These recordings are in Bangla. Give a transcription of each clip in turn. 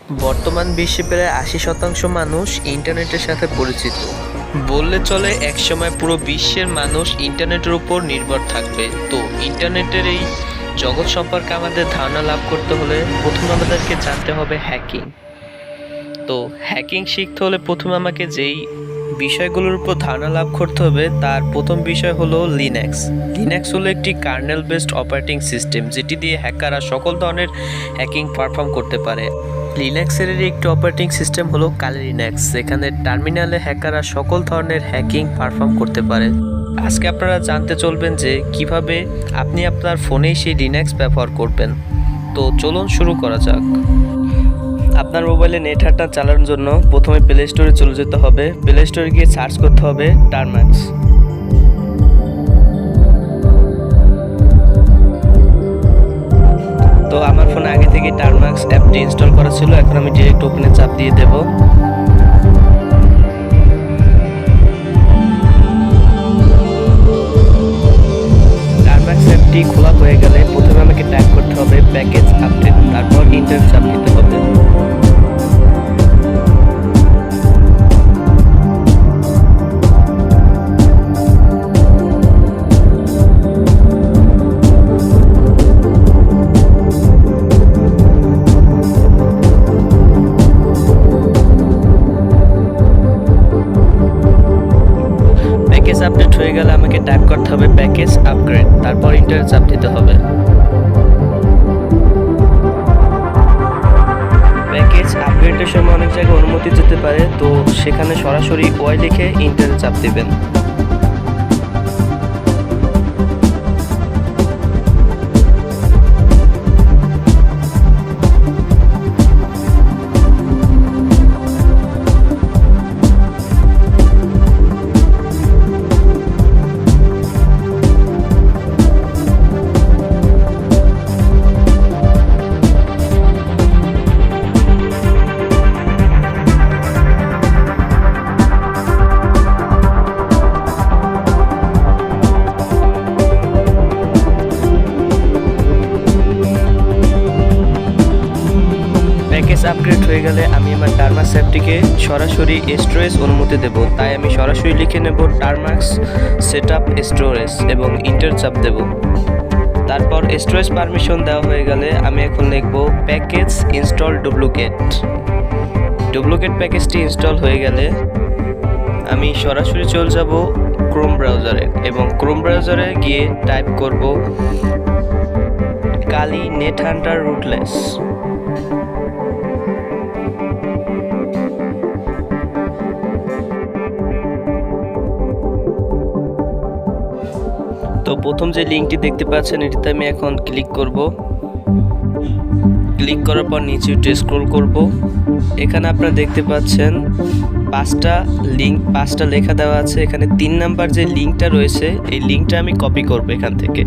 বর্তমান বিশ্বে প্রায় ৮০% মানুষ ইন্টারনেটের সাথে পরিচিত। বললে চলে একসময় পুরো বিশ্বের মানুষ ইন্টারনেটের উপর নির্ভর থাকবে। তো ইন্টারনেটের এই জগৎ সম্পর্কে আমাদের ধারণা লাভ করতে হলে প্রথমে আমাদেরকে জানতে হবে হ্যাকিং। তো হ্যাকিং শিখতে হলে প্রথমে আমাকে যেই বিষয়গুলোর উপর ধারণা লাভ করতে হবে তার প্রথম বিষয় হলো লিনাক্স। লিনাক্স হলো একটি কার্নেল বেসড অপারেটিং সিস্টেম, যেটি দিয়ে হ্যাকাররা সকল ধরনের হ্যাকিং পারফর্ম করতে পারে। লিনাক্সের একটি অপারেটিং সিস্টেম হলো কালি লিনাক্স, যেখানে টার্মিনালে হ্যাকাররা সকল ধরনের হ্যাকিং পারফর্ম করতে পারে। আজকে আপনারা জানতে চলবেন যে কিভাবে আপনি আপনার ফোনেই সেই লিনাক্স ব্যবহার করবেন। তো চলুন শুরু করা যাক। আপনার মোবাইলে নেট হান্টার চালানোর জন্য প্রথমে প্লে স্টোরে চলে যেতে হবে। প্লে স্টোরে গিয়ে সার্চ করতে হবে টারম্যাক্স। তো আমার ফোনে আগে থেকে টারম্যাক্স অ্যাপটি ইনস্টল করা ছিল, এখন আমি ডিরেক্ট ওপেনে চাপ দিয়ে দেব। টারম্যাক্স অ্যাপটি খোলা হয়ে গেলে প্রথমে আমাকে টাইপ করতে হবে প্যাকেজ আপডেট, তারপর ইন্টার চাপ দিতে হবে। প্যাকেজ আপডেট হয়ে গেলে আমাকে টাইপ করতে হবে প্যাকেজ আপগ্রেড, তারপর ইন্টার চাপ দিতে হবে। প্যাকেজ আপগ্রেডের সময় অনেক জায়গায় অনুমতি যেতে পারে, তো সেখানে সরাসরি ওয়াই লিখে ইন্টারে চাপ দিবেন। প্যাকেজ আপগ্রেড হয়ে গেলে আমি আমার টারম্যাক্স অ্যাপটিকে সরাসরি স্টোরেজ অনুমতি দেব, তাই আমি সরাসরি লিখে নেব টারম্যাক্স সেটআপ স্টোরেজ এবং ইন্টার চাপ দেব। তারপর স্টোরেজ পারমিশন দেওয়া হয়ে গেলে আমি এখন লিখব প্যাকেজ ইনস্টল ডুপ্লিকেট। ডুপ্লিকেট প্যাকেজটি ইনস্টল হয়ে গেলে আমি সরাসরি চলে যাব ক্রোম ব্রাউজারে এবং ক্রোম ব্রাউজারে গিয়ে টাইপ করব কালি নেট হান্টার রুটলেস। তো প্রথম যে লিঙ্কটি দেখতে পাচ্ছেন এটিতে আমি এখন ক্লিক করব। ক্লিক করার পর নিচে একটু স্ক্রল করব। এখানে আপনারা দেখতে পাচ্ছেন পাঁচটা লেখা দেওয়া আছে। এখানে 3 নাম্বার যে লিঙ্কটা রয়েছে এই লিঙ্কটা আমি কপি করব এখান থেকে।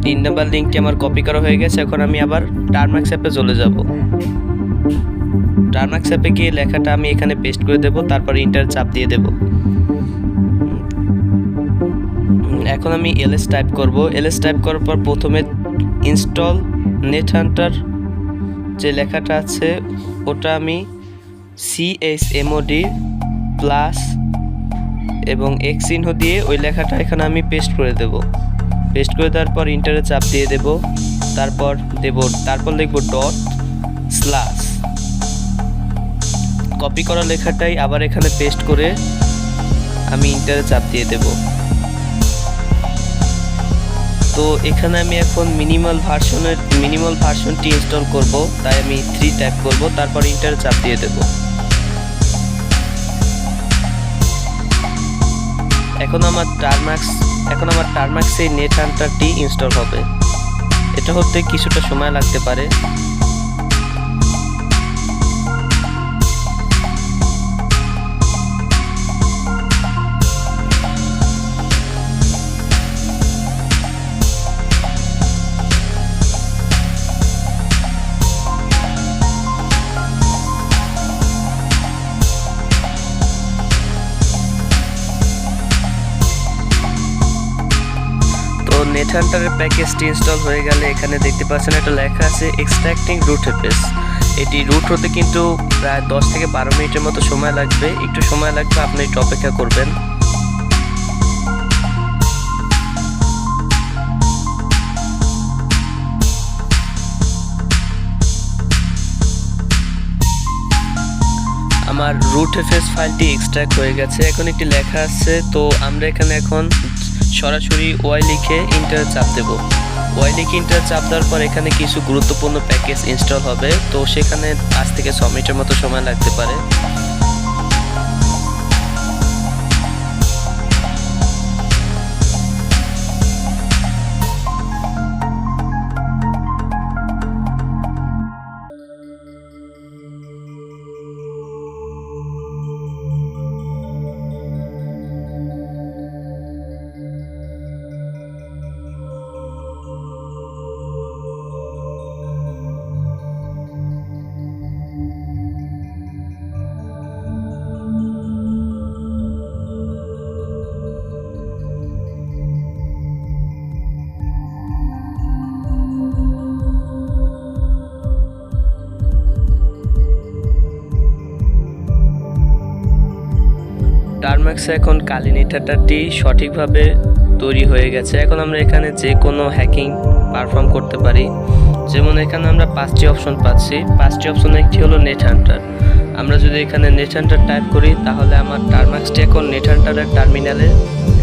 3 নাম্বার লিঙ্কটি আমার কপি করা হয়ে গেছে। এখন আমি আবার টারম্যাক্স অ্যাপে চলে যাব। টারম্যাক্স অ্যাপে গিয়ে লেখাটা আমি এখানে পেস্ট করে দেব, তারপর ইন্টার চাপ দিয়ে দেব। এখন আমি এলএস টাইপ করব। এলএস টাইপ করার পর প্রথমে ইনস্টল নেট হান্টার যে লেখাটা আছে ওটা আমি CHMOD প্লাস এবং এক্স চিহ্ন দিয়ে ওই লেখাটা এখানে আমি পেস্ট করে দেব। পেস্ট করে দেওয়ার পর ইন্টারে চাপ দিয়ে দেব। তারপর লিখব ডট স্ল্যাশ। কপি করা লেখাটাই আবার এখানে পেস্ট করে আমি ইন্টারে চাপ দিয়ে দেব। তো এখানে আমি এখন মিনিমাল ভার্সনটি ইনস্টল করব, তাই আমি 3 টাইপ করব, তারপর ইন্টারে চাপ দিয়ে দেব। এখন আমার টারম্যাক্সে নেট হান্টারটি ইনস্টল হবে। এটা হতে কিছুটা সময় লাগতে পারে। নেট হান্টারের প্যাকেজটি ইনস্টল হয়ে গেলে এখানে দেখতে পাচ্ছেন একটা লেখা আছে এক্সট্রাক্টিং রুট এপিস। এটি রুট হতে কিন্তু প্রায় 10 থেকে 12 মিনিটের মতো সময় লাগবে, একটু সময় লাগবে, আপনি একটু অপেক্ষা করবেন। আমার রুট এফএস ফাইলটি এক্সট্রাক্ট হয়ে গেছে। এখন একটি লেখা আছে, তো আমরা এখানে এখন সরাসরি ওয়াই লিখে ইন্টার চাপ দেব। ওয়াই লিখে ইন্টার চাপ দেওয়ার পর এখানে কিছু গুরুত্বপূর্ণ প্যাকেজ ইনস্টল হবে, তো সেখানে 5 থেকে 6 মিনিটের মতো সময় লাগতে পারে। টারম্যাক্সে এখন কালি নেট হান্টারটি সঠিকভাবে তৈরি হয়ে গেছে। এখন আমরা এখানে যে কোনো হ্যাকিং পারফর্ম করতে পারি। যেমন এখানে আমরা 5টি অপশন পাচ্ছি। 5টি অপশন একটি হলো নেট হান্টার। আমরা যদি এখানে নেট হান্টার টাইপ করি তাহলে আমার টারম্যাক্সটি এখন নেট হান্টারের টার্মিনালে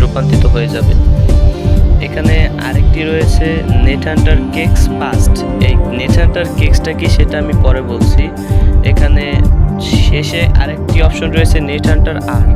রূপান্তরিত হয়ে যাবে। এখানে আরেকটি রয়েছে নেট হান্টার কেক্স পাস্ট। এই নেট হান্টার কেক্সটা কি সেটা আমি পরে বলছি। এখানে শেষে আরেকটি অপশন রয়েছে নেট হান্টার আর।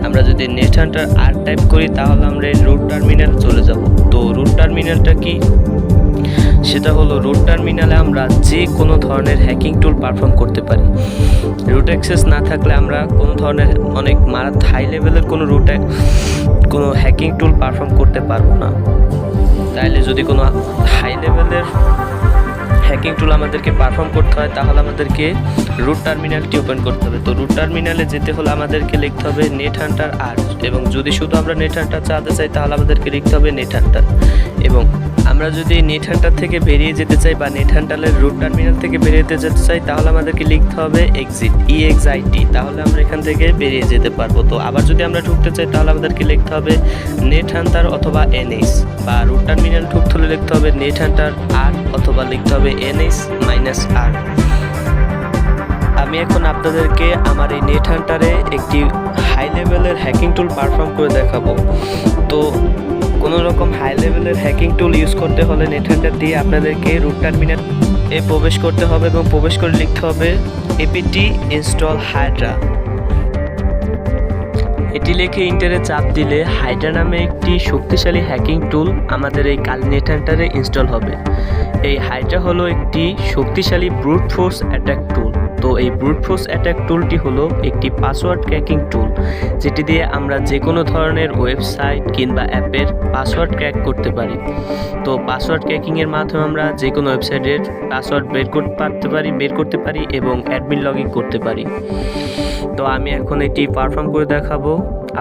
আমরা যদি নেট হান্টার আর টাইপ করি তাহলে আমরা এই রুট টার্মিনাল চলে যাব। তো রুট টার্মিনালটা কি? সেটা হলো রুট টার্মিনালে আমরা যে কোনো ধরনের হ্যাকিং টুল পারফর্ম করতে পারি। রুট অ্যাক্সেস না থাকলে আমরা কোনো ধরনের অনেক হাই লেভেলের কোনো হ্যাকিং টুল পারফর্ম করতে পারবো না। তাইলে যদি কোনো হাই লেভেলের হ্যাকিং টুল আমাদেরকে পারফর্ম করতে হয় তাহলে আমাদেরকে রুট টার্মিনালটি ওপেন করতে হবে। তো রুট টার্মিনালে যেতে হলে আমাদেরকে লিখতে হবে নেট হান্টার আর, এবং যদি শুধু আমরা নেট হান্টার চালাতে চাই তাহলে আমাদেরকে লিখতে হবে নেট হান্টার। এবং আমরা যদি নেট হান্টার থেকে বেরিয়ে যেতে চাই বা নেট হান্টারের রুট টার্মিনাল থেকে বেরিয়ে যেতে চাই তাহলে আমাদেরকে লিখতে হবে এক্সিট, EXIT, তাহলে আমরা এখান থেকে বেরিয়ে যেতে পারবো। তো আবার যদি আমরা ঢুকতে চাই তাহলে আমাদেরকে লিখতে হবে নেট হান্টার অথবা NS, বা রুট টার্মিনাল ঢুকতে হলে লিখতে হবে নেট হান্টার আর অথবা লিখতে হবে NS-R। আমি এখন আপনাদেরকে আমার এই নেট হান্টারে একটি হাই লেভেলের হ্যাকিং টুল পারফর্ম করে দেখাবো। তো কোনো রকম হাই লেভেলের হ্যাকিং টুল ইউজ করতে হলে নেট হান্টার দিয়ে আপনাদেরকে রুট টার্মিনালে প্রবেশ করতে হবে এবং প্রবেশ করে লিখতে হবে apt install hydra। এটি লিখে ইন্টারে চাপ দিলে হাইড্রা নামে একটি শক্তিশালী হ্যাকিং টুল আমাদের এই কালি নেট হান্টারে ইনস্টল হবে। এই হাইড্রা হলো একটি শক্তিশালী ব্রুট ফোর্স অ্যাটাক টুল। তো এই ব্রুট ফোর্স অ্যাটাক টুলটি হলো একটি পাসওয়ার্ড ক্র্যাকিং টুল, যেটি দিয়ে আমরা যে কোনো ধরনের ওয়েবসাইট কিংবা অ্যাপের পাসওয়ার্ড ক্র্যাক করতে পারি। তো পাসওয়ার্ড ক্র্যাকিংয়ের মাধ্যমে আমরা যে কোনো ওয়েবসাইটের পাসওয়ার্ড বের করতে পারি এবং অ্যাডমিন লগইন করতে পারি। তো আমি এখন এটি পারফর্ম করে দেখাবো।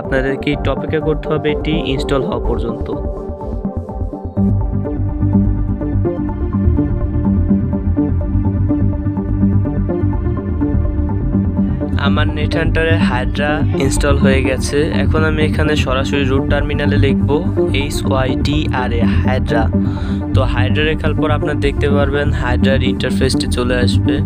আপনাদেরকে টপিকে করতে হবে এটি ইনস্টল হওয়া পর্যন্ত। আমার নেট হান্টারে হাইড্রা ইনস্টল হয়ে গেছে। এখন আমি এখানে সরাসরি রুট টার্মিনালে লিখব HYDRA হাইড্রা। তো হাইড্রা লেখার পর আপনারা দেখতে পারবেন হাইড্রার ইন্টারফেসটি চলে আসবে।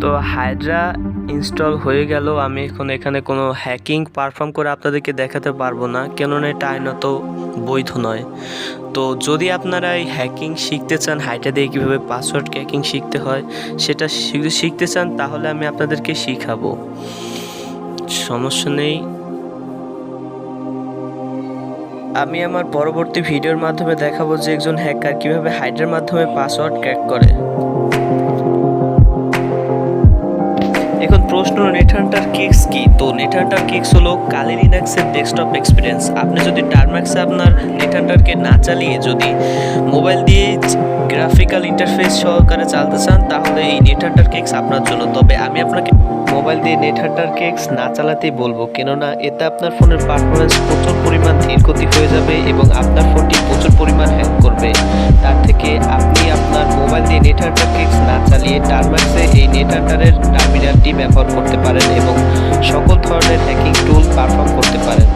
তো হাইড্রা ইনস্টল হয়ে গেল। আমি এখন এখানে কোনো হ্যাকিং পারফর্ম করে আপনাদেরকে দেখাতে পারবো না, কেননা এটা আইনত বৈধ নয়। তো যদি আপনারা এই হ্যাকিং শিখতে চান, হাইড্রা দিয়ে কীভাবে পাসওয়ার্ড ক্র্যাকিং শিখতে হয় সেটা শিখতে চান, তাহলে আমি আপনাদেরকে শিখাবো, সমস্যা নেই। আমি আমার পরবর্তী ভিডিওর মাধ্যমে দেখাবো যে একজন হ্যাকার কীভাবে হাইড্রার মাধ্যমে পাসওয়ার্ড ক্র্যাক করে। এখন প্রশ্ন প্রশ্ন, নেটহান্টার কিক্স কি? তো নেটহান্টার কিক্স হলো কালি লিনাক্সের ডেস্কটপ এক্সপিরিয়েন্স। আপনি যদি টারম্যাক্সে আপনার নেটহান্টারকে না চালিয়ে যদি মোবাইল দিয়ে গ্রাফিক্যাল ইন্টারফেস সহকারে চালাতে চান, তাহলে এই নেটহান্টার কিক্স আপনার জন্য। তবে আমি আপনাকে মোবাইল দিয়ে নেটহান্টার কিক্স না চালাতেই বলবো, কেননা এতে আপনার ফোনের পারফরমেন্স প্রচুর পরিমাণ ধীরগতি হয়ে যাবে এবং আপনার ফোনটি প্রচুর পরিমাণ হ্যাং করবে। তার থেকে আপনি আপনার মোবাইল দিয়ে নেটহান্টার কিক্স না চালিয়ে টারম্যাক্সে এই নেটহান্টারের টার্মিনালটি ব্যবহার করতে পারেন এবং সকল ধরনের হ্যাকিং টুল পারফর্ম করতে পারেন।